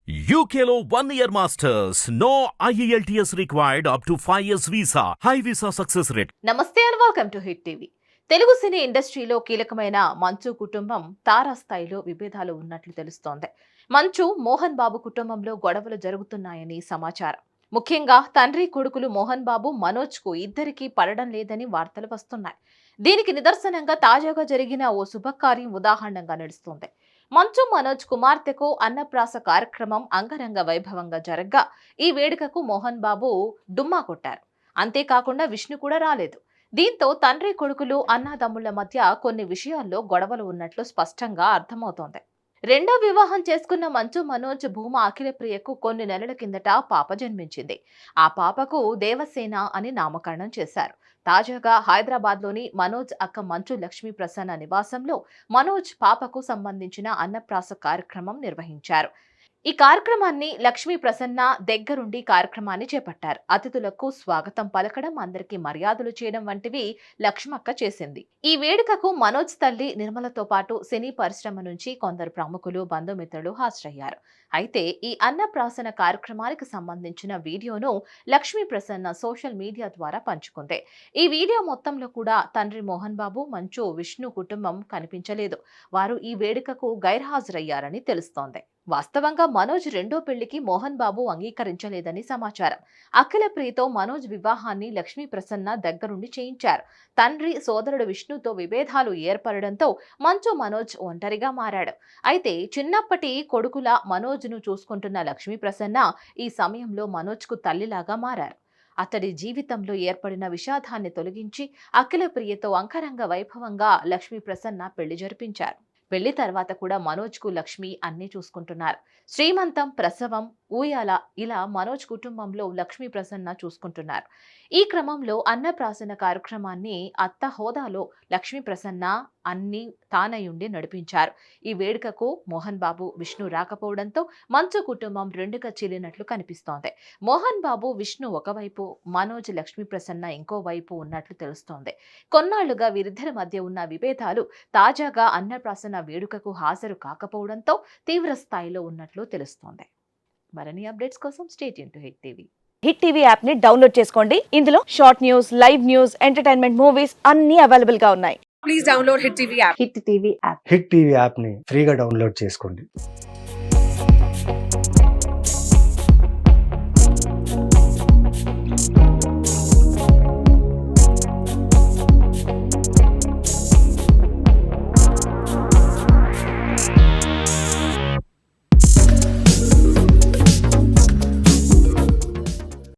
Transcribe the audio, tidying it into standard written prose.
UKLO 1 year masters. No IELTS required up to 5 years visa. High visa success rate. నమస్తే and welcome to hit TV. Telugu cine ఇండస్ట్రీలో కీలకమైన మంచు కుటుంబం తారాస్థాయిలో విభేదాలు ఉన్నట్లు తెలుస్తోంది. మంచు మోహన్ బాబు కుటుంబంలో గొడవలు జరుగుతున్నాయని సమాచారం. ముఖ్యంగా తండ్రి కొడుకులు మోహన్ బాబు మనోజ్ కు ఇద్దరికీ పడడం లేదని వార్తలు వస్తున్నాయి. దీనికి నిదర్శనంగా తాజాగా జరిగిన ఓ శుభకార్యం ఉదాహరణగా నడుస్తోంది. మంచు మనోజ్ కుమార్తెకు అన్నప్రాస కార్యక్రమం అంగరంగ వైభవంగా జరగ్గా ఈ వేడుకకు మోహన్ బాబు డుమ్మా కొట్టారు. అంతేకాకుండా విష్ణు కూడా రాలేదు. దీంతో తండ్రి కొడుకులు అన్నాదమ్ముళ్ల మధ్య కొన్ని విషయాల్లో గొడవలు ఉన్నట్లు స్పష్టంగా అర్థమవుతోంది. రెండో వివాహం చేసుకున్న మంచు మనోజ్ భూమా అఖిలప్రియకు కొన్ని నెలల కిందట పాప జన్మించింది. ఆ పాపకు దేవసేన అని నామకరణం చేశారు. తాజాగా హైదరాబాద్లోని మనోజ్ అక్క మంచు లక్ష్మీ ప్రసన్న నివాసంలో మనోజ్ పాపకు సంబంధించిన అన్నప్రాస కార్యక్రమం నిర్వహించారు. ఈ కార్యక్రమాన్ని లక్ష్మీ ప్రసన్న దగ్గరుండి కార్యక్రమాన్ని చేపట్టారు. అతిథులకు స్వాగతం పలకడం, అందరికీ మర్యాదలు చేయడం వంటివి లక్ష్మక్క చేసింది. ఈ వేడుకకు మనోజ్ తల్లి నిర్మలతో పాటు సినీ పరిశ్రమ నుంచి కొందరు ప్రముఖులు, బంధుమిత్రులు హాజరయ్యారు. అయితే ఈ అన్నప్రాసన కార్యక్రమానికి సంబంధించిన వీడియోను లక్ష్మీ ప్రసన్న సోషల్ మీడియా ద్వారా పంచుకుంది. ఈ వీడియో మొత్తంలో కూడా తండ్రి మోహన్ బాబు, మంచు, విష్ణు కుటుంబం కనిపించలేదు. వారు ఈ వేడుకకు గైర్హాజరయ్యారని తెలుస్తోంది. వాస్తవంగా మనోజ్ రెండో పెళ్లికి మోహన్ బాబు అంగీకరించలేదని సమాచారం. అఖిలప్రియతో మనోజ్ వివాహాన్ని లక్ష్మీ ప్రసన్న దగ్గరుండి చేయించారు. తండ్రి, సోదరుడు విష్ణుతో విభేదాలు ఏర్పడడంతో మంచు మనోజ్ ఒంటరిగా మారాడు. అయితే చిన్నప్పటి కొడుకులా మనోజ్ను చూసుకుంటున్న లక్ష్మీ ప్రసన్న ఈ సమయంలో మనోజ్కు తల్లిలాగా మారారు. అతడి జీవితంలో ఏర్పడిన విషాదాన్ని తొలగించి అఖిలప్రియతో అంగరంగ వైభవంగా లక్ష్మీ ప్రసన్న పెళ్లి జరిపించారు. పెళ్లి తర్వాత కూడా మనోజ్ కు లక్ష్మి అన్ని చూసుకుంటున్నారు. శ్రీమంతం, ప్రసవం, ఊయాల ఇలా మనోజ్ కుటుంబంలో లక్ష్మీ ప్రసన్న చూసుకుంటున్నారు. ఈ క్రమంలో అన్నప్రాసన కార్యక్రమాన్ని అత్త హోదాలో లక్ష్మీ ప్రసన్న అన్ని తానయుండి నడిపించారు. ఈ వేడుకకు మోహన్ బాబు, విష్ణు రాకపోవడంతో మంచు కుటుంబం రెండుగా చీలినట్లు కనిపిస్తోంది. మోహన్ బాబు, విష్ణు ఒకవైపు, మనోజ్, లక్ష్మీ ప్రసన్న ఇంకో వైపు ఉన్నట్లు తెలుస్తోంది. కొన్నాళ్లుగా వీరిద్దరి మధ్య ఉన్న విభేదాలు తాజాగా అన్నప్రాసన వేడుకకు హాజరు కాకపోవడంతో తీవ్ర స్థాయిలో ఉన్నట్లు తెలుస్తోంది. మరిన్ని అప్డేట్స్ కోసం stay tune to hit TV. Hit TV app ని డౌన్లోడ్ చేసుకోండి. ఇందులో short news, live news, entertainment movies అన్ని అవైలబుల్ గా ఉన్నాయి. Please download Hit TV app. Hit TV app. Hit TV యాప్ని ఫ్రీగా డౌన్లోడ్ చేసుకోండి.